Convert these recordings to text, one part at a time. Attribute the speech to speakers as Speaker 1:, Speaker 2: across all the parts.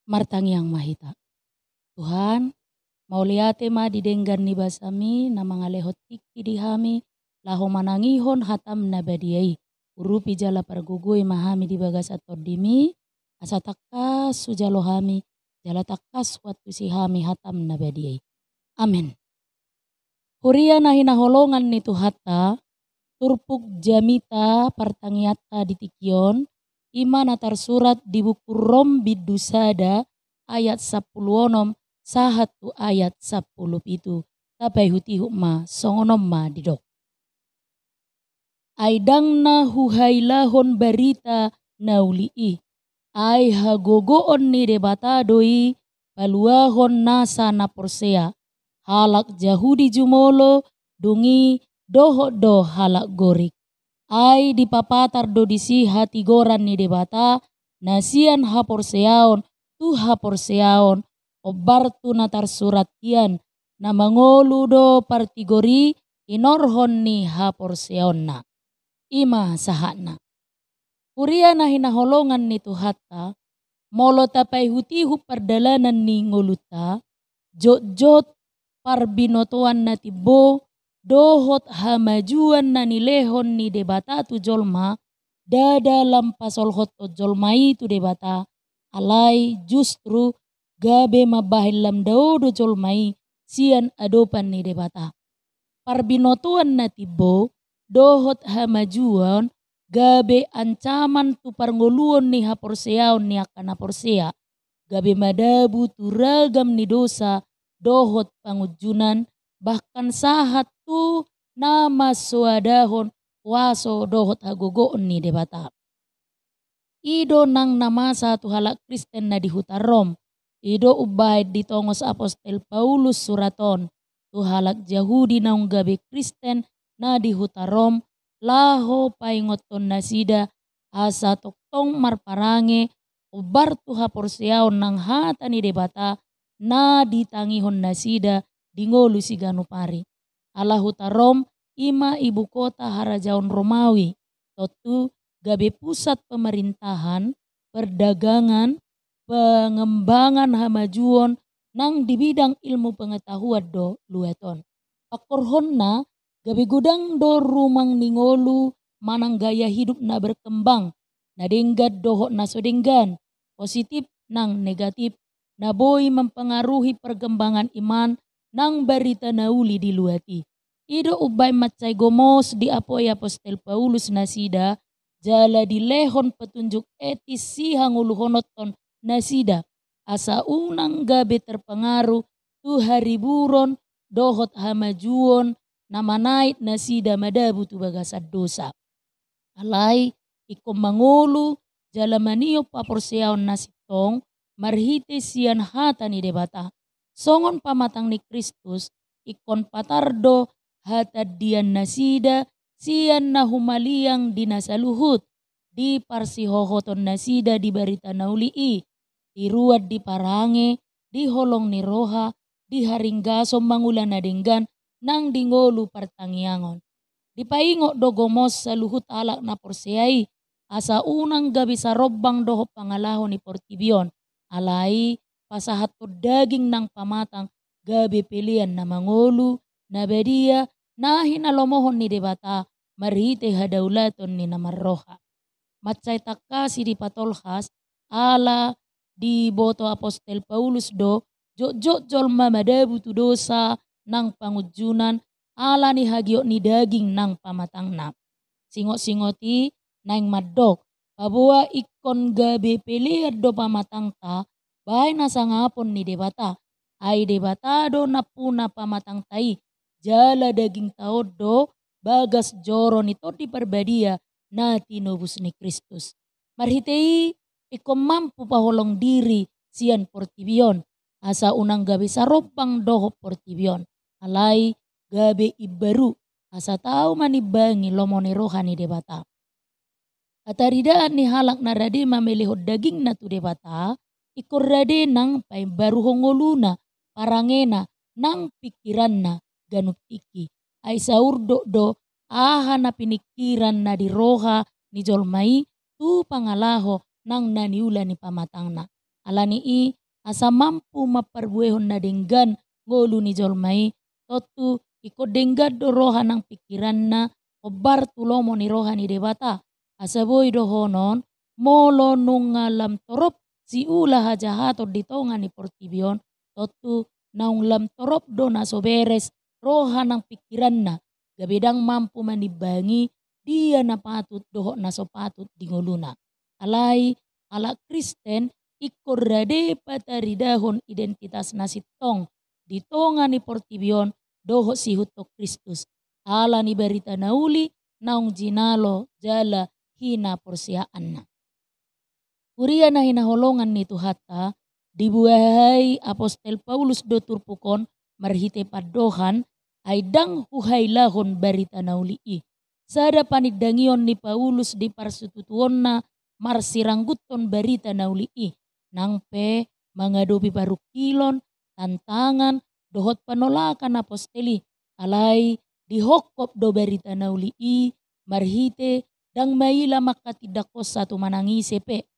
Speaker 1: Martang yang mahita. Tuhan, mau liate ma didenggan ni basami na mga lehot tiki di hami, laho manangihon hatam na badiay. Urupi jala pargugoy mahami di bagas atod dimi, asa takas sujalo hami, jala takas watu si hami hatam na badiay. Amen. Huria na hinaholongan ni Tuhata, turpuk jamita partangiata di tikion, ima na tersurat di buku Rom bidusada ayat 10 sahatu ayat 10 itu. Tapai huti hukma songonom ma didok. Aidang na huhailahon berita naulii. Ai hagogoon ni debata doi paluahon nasa na porsea. Halak jahudi jumolo dungi doho do halak gorik. Ai di papatar do disi hati goran ni debata nasian haporseaon tu haporseaon obar tu natar surat tian na mangolu do partigori inorhon ni haporseaon na. Ima sahana. Uria na hinaholongan ni Tuhata molo tapai hutihu perdalanan ni ngoluta jot-jot parbinotoan na tibo dohot hamajuan na nilehon ni debata tu jolma dada lampasol hot to jolma itu debata alai justru gabe mabahil lam do jolmai sian adopan ni debata. Parbinotoan na tibo dohot hamajuan gabe ancaman tu parngoluon ni haporseaon ni akan haporsea gabe madabu tu ragam ni dosa dohot pangujunan bahkan sahat tu nama suadahon waso dohot hagogoon ni debata. Ido nang nama satu halak Kristen na di huta Rom. Ido ubay di tongos Apostel Paulus suraton. Tu halak Yahudi na gabe Kristen na di huta Rom. Laho paingoton nasida asa toktong marparange ubar tu haporseaon nang hata ni debata na ditangihon nasida dingolu si ganupari. Ala huta Rom ima ibu kota harajaon Romawi. Totu gabe pusat pemerintahan, perdagangan, pengembangan hamajuon nang di bidang ilmu pengetahuan do lueton. Pakorhonna gabe gudang do rumang ningolu manang gaya hidup na berkembang. Nadenggat dohok na sodenggan, positif nang negatif, na boy mempengaruhi perkembangan iman nang berita nauli di luati. Ido ubay macay gomos di apoy Apostel Paulus nasida, jala di lehon petunjuk etis si hanguluhonoton nasida. Asa unang gabe terpengaruh tu hariburon dohot hamajuon namanait nasida madabu tu bagasad dosa. Alai ikom mangulu jala manio paporseaon nasitong marhite sian hata ni debata. Songon pamatang ni Kristus ikon patardo hata dian nasida sian na humaliang di nasaluhut di parsihohoton nasida di barita naulii di ruad di parange di holong ni roha di haringgaso mangulan na denggan nang dingolu partangiangon. Di paingok dogomos sa luhut alak na porseai asa unang gabi sa robbang doho pangalaho ni Portibion. Alai pasahat to daging ng pamatang gabi pilihan na mangolu na bedia na hinalomohon ni debata marhite hadaulaton ni namarroha. Matsay takasi di patolhas ala di boto Apostel Paulus do jol madabu tu dosa nang pangujunan ala ni hagyo ni daging nang pamatang na. Singot-singoti nang madok pabuwa ikon gabi pilihan do pamatang ta bahay nasa ngapon ni debata. Ay debata do na puna pamatang tay. Jala daging taod do bagas joro nito di perbadia na tinubus ni Kristus. Marhitei ikom mampu paholong diri sian Portibion. Asa unang gabi sa robbang doho Portibion. Alay gabi ibaru. Asa tao manibangi lomoni rohani debata. Ataridaan ni halak na rade mamelihod daging na tu debata. Ikorrade nang pay baru hongoluna parangena nang pikiran na ganup iki. Ay saurdo do aha na pinikiran na di roha ni jolmai tu pangalaho nang naniula ni pamatang na. Alani i asa mampu maperbuehon na denggan ngolu ni jolmai totu iko denggad do roha nang pikiran na obar tulomo ni roha ni debata. Asa boy do honon molo nungalam torop si ulah hajahato di tonga ni portibion totu naung lam torop do na soberes roha nang pikiran na gabedang mampu manibangi dia na patut doho na so patut di ngoluna. Alai ala Kristen ikor rade patari dahon identitas nasitong di tonga ni portibion doho si huto Kristus. Ala ni berita nauli naung jinalo jala hina porsiaan na. Kuria na hinaholongan ni Tuhata dibuahai Apostel Paulus do turpukon marhite padohan ay dang huhailahon berita nauli i. Sada panigdangion ni Paulus di parsututuon na marsirangguton berita nauli i. Nangpe mangadopi parukilon, tantangan, dohot panolakan aposteli. Alai dihokop do berita nauli i, marhite dang maila makatidakos satu manangisepe.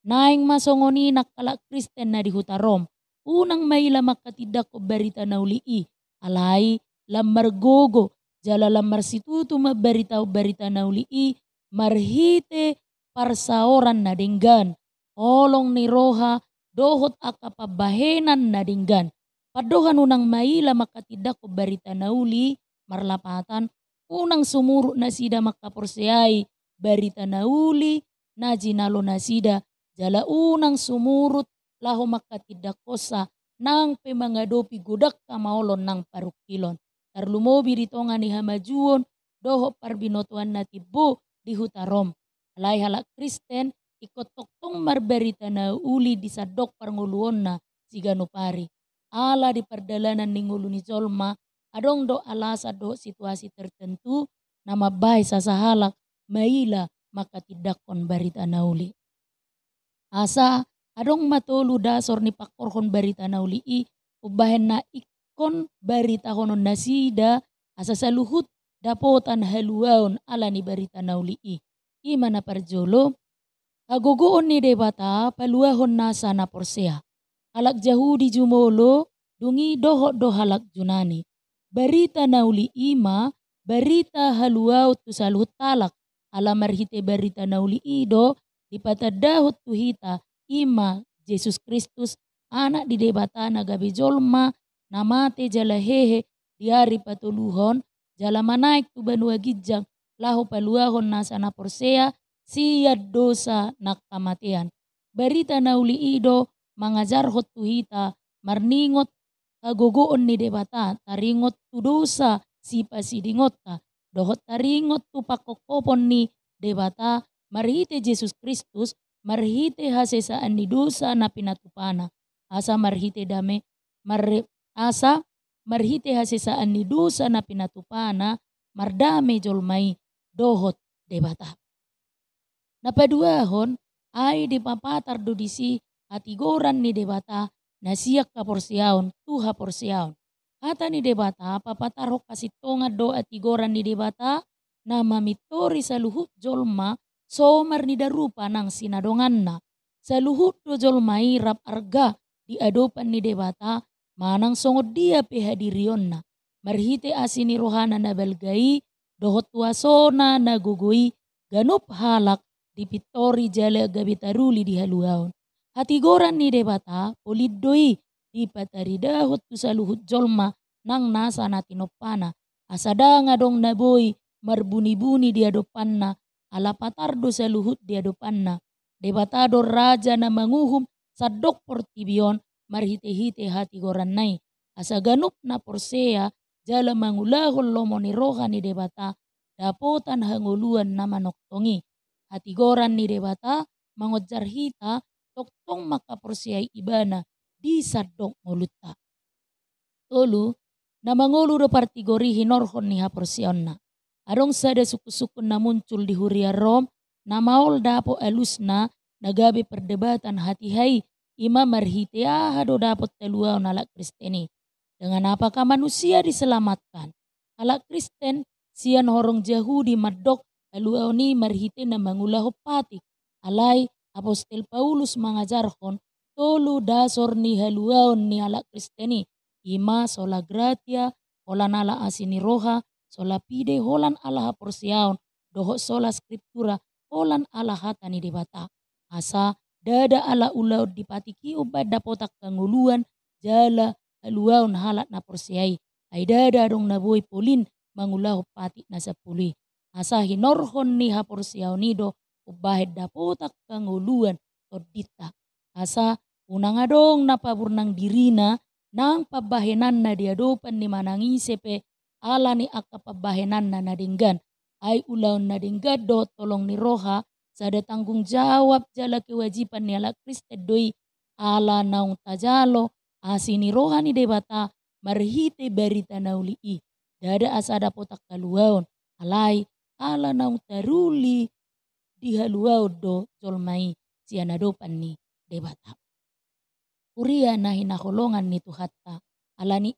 Speaker 1: Naing masongoni nakala Kristen na di hutarom. Unang maila makatidakop berita nauli i. Alai lamar gogo. Jala lamar situtu berita nauli i. Marhite parsaoran na denggan. Olong ni roha dohot akapabahenan na denggan. Padohan unang maila makatidakop berita nauli marlapatan. Unang sumuru na sida makaporseai berita nauli na jinalo na sida. Jala unang sumurut laho makatidakosa nang pemangadopi gudak kamaolon nang parukilon. Tarlumobi ditonga ni hamajuon doho parbinotuan na tibo di hutarom. Alai halak Kristen ikot toktong marberita na uli di sadok parnguluon na si ganupari. Ala di perdalanan ni ngulu ni jolma adong do alasa do situasi tertentu na mabay sa sahalak maila makatidakon berita na uli. Asa adong matolu dasor ni pakorhon berita na uli i ubahen na kon berita honon nasida asa saluhut dapotan haluaon ala ni berita nauli i. Imana parjolo kagogoon ni debata paluahon nasa na porsea. Halak Jahudi jumolo dungi doho do halak Junani. Berita nauli ima berita haluaw tu saluhut talak. Ala marhite berita nauli ido dipatadahot tuhita ima Yesus Kristus anak di debata nagabi jolma namate jala hehe di hari patuluhon jala manaik tu banua gijang lahu paluahon nasa na porsea siyad dosa nak kamatian. Berita nauli ido mangajar hot tuhita marningot kagogoon ni debata taringot tu dosa si pasidingot ta dohot taringot tu pakokopon ni debata marhite Yesus Kristus marhite hasesaan ni dosa na pinatupana asa marhite dame asa marhite hasesaan ni dosa na pinatupana mardame jolmai dohot debata. Napaduahon ay dipapatar do disi hatigoran ni debata na siyak kaporsiaon tuha porsiaon. Hata ni debata papatarok kasitonga do atigoran ni debata na mamitori sa luhut jolma somar ni darupa ng sinadongan na. Sa luhut do jolmai rap arga di adopan ni debata manang songod dia pehadirion na. Marhite asini rohana na balgai, dohot wasona na gugui, ganup halak di pitori jala gabitaruli di haluaon. Hatigoran ni debata, polidoi di pataridahot tu saluhut jolma nang nasa natinopana. Asada nga dong naboy, marbuni-buni di adopan na, alapatardo saluhut di adopan na. Debatador raja na manguhum sa dok portibion, marhite-hite hati goran nai. Asa ganup na porsea jala mangulahol lomo ni roha ni debata dapotan hanguluan na manoktongi. Hati goran ni debata mangojar hita toktong makaporseay ibana di sadok mulutta. Tolu na mangulu do partigori hinorhon ni haporsion na. Arong sada suku-sukun na muncul di huria Rom na maol dapo alus na nagabi perdebatan hati-hai ima marhite do dapat teluaw na alak Kristeni. Dengan apakah manusia diselamatkan? Alak Kristen sian horong Yahudi madok teluaw ni marhite na mangulaho patik. Alai Apostel Paulus mengajarkan tolu dasor ni haluaon ni ala Kristeni. Ima sola gratia, holan ala asini roha, sola pide holan ala haporsiaon, doho sola skriptura, holan ala hatani debata. Asa dada ala ulaud dipatiki ubada potak kanguluan, jala haluaon halat na porsiai. Ay dada dong naboy polin, mangulahu pati na sa puli. Asa hinorhon ni haporsiaon nido, ubahed dapotak kanguluan, todita. Asa unang adong napaburnang dirina, nang pabahenan na diadopan ni manangisepe ala ni akapabahenan na nadinggan. Ay ulaon nadinggad do tolong ni roha, sada tanggung jawab jala kewajiban ni ala Kriste doi ala naung tajalo, asini roha ni debata, marhite berita naulii. Dada asada potak kaluaon, alay ala naung taruli di haluaon do jolmai sianadopan ni debata. Uria na hinakolongan ni Tuhatta, alani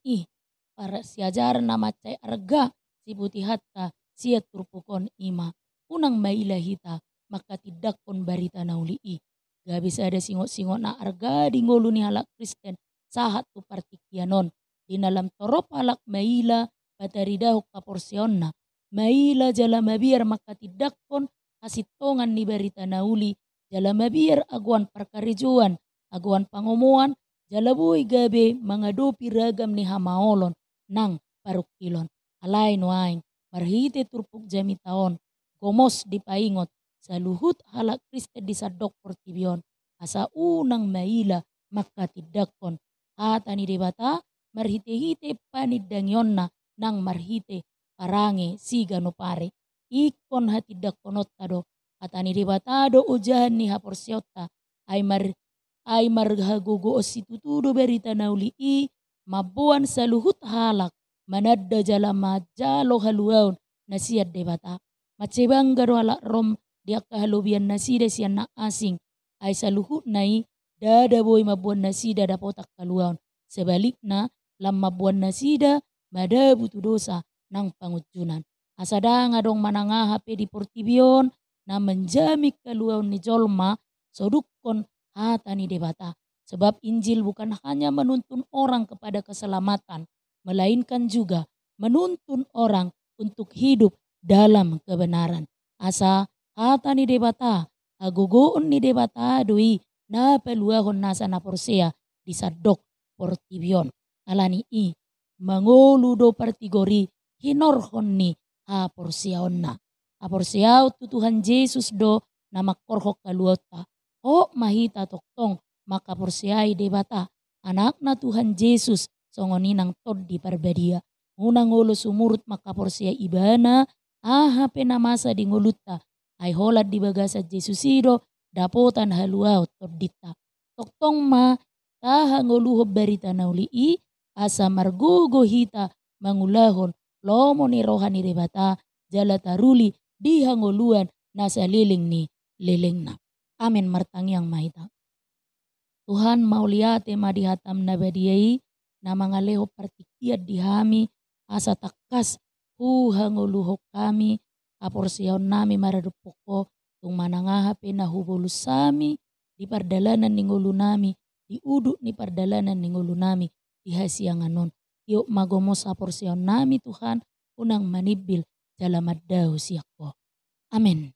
Speaker 1: para siajar na macay arga si buti hatta siya turpukon ima. Unang mailahita makatidakon barita naulii. Gabis ada singot-singot na arga di ngulu ni halak Kristen sahat tu partikianon. Dinalam torop halak maila pataridahok kaporsion na. Maila jala mabiar makatidakon kasitongan ni barita nauli. Jala mabiar aguan perkarijuan, aguan pangomuan, jalaboy gabe mangadopi ragam ni hamaolon nang parukilon. Alay nuaing, marhite turpuk jami taon, gomos di paingot, sa luhut halak Kriste di sadok portibion, asa unang maila makatidakon. Hata ni debata, marhite-hite panidangyon na nang marhite parange siga no pare. Ikon hatidakonot tado, hata ni debatado ujahan ni haporsiota, ay marhagugo o situtudo berita naulii, mabuan sa luhut halak, manadda jala majalo haluaon na siyad debata. Macebang garo halak rom diak kahalubian na sida siyan na asing, ay sa luhut nai dada boy mabuan na sida dapotak kaluaon. Sebalikna, lam mabuan na sida madabutu dosa ng pangutunan. Asada nga dong manangahape di portibion na menjamik kaluaon ni jolma, sodukon hata ni debata. Sebab Injil bukan hanya menuntun orang kepada keselamatan, melainkan juga menuntun orang untuk hidup dalam kebenaran. Asa hata ni debata, agugoon ni debata doi na peluahon nasa na porsea di sadok portibion. Alani mangoludo partigori hinorhon ni ha porsiaon na. Aporsiaw tu Tuhan Yesus do na makorhok kaluota. O mahita toktong makaporsiay debata. Anak na Tuhan Yesus songoninang tod di parbadia. Unang ulo sumurut makaporsiay ibana. Ahape na masa di nguluta. Ay holad di bagasa Yesus ido. Dapotan haluaw tod dita. Toktong ma taha nguluhob berita naulii. Asa margugo hita mangulahon. Lomo ni rohani debata. Jala taruli di hanguluan nasa liling ni liling na. Amin martangyang mahita. Tuhan mauliate madihatam na badiyai na mga leho partikiat dihami asa takas hanguluhok kami aporsiyaw nami maradupoko tung manangahape na hubulus sami di pardalanan ni ngulu nami di uduk ni pardalanan ni ngulu nami di hasianganon. Yuk magomos aporsiyaw nami Tuhan unang manibil jalamaddaw siyako. Amin.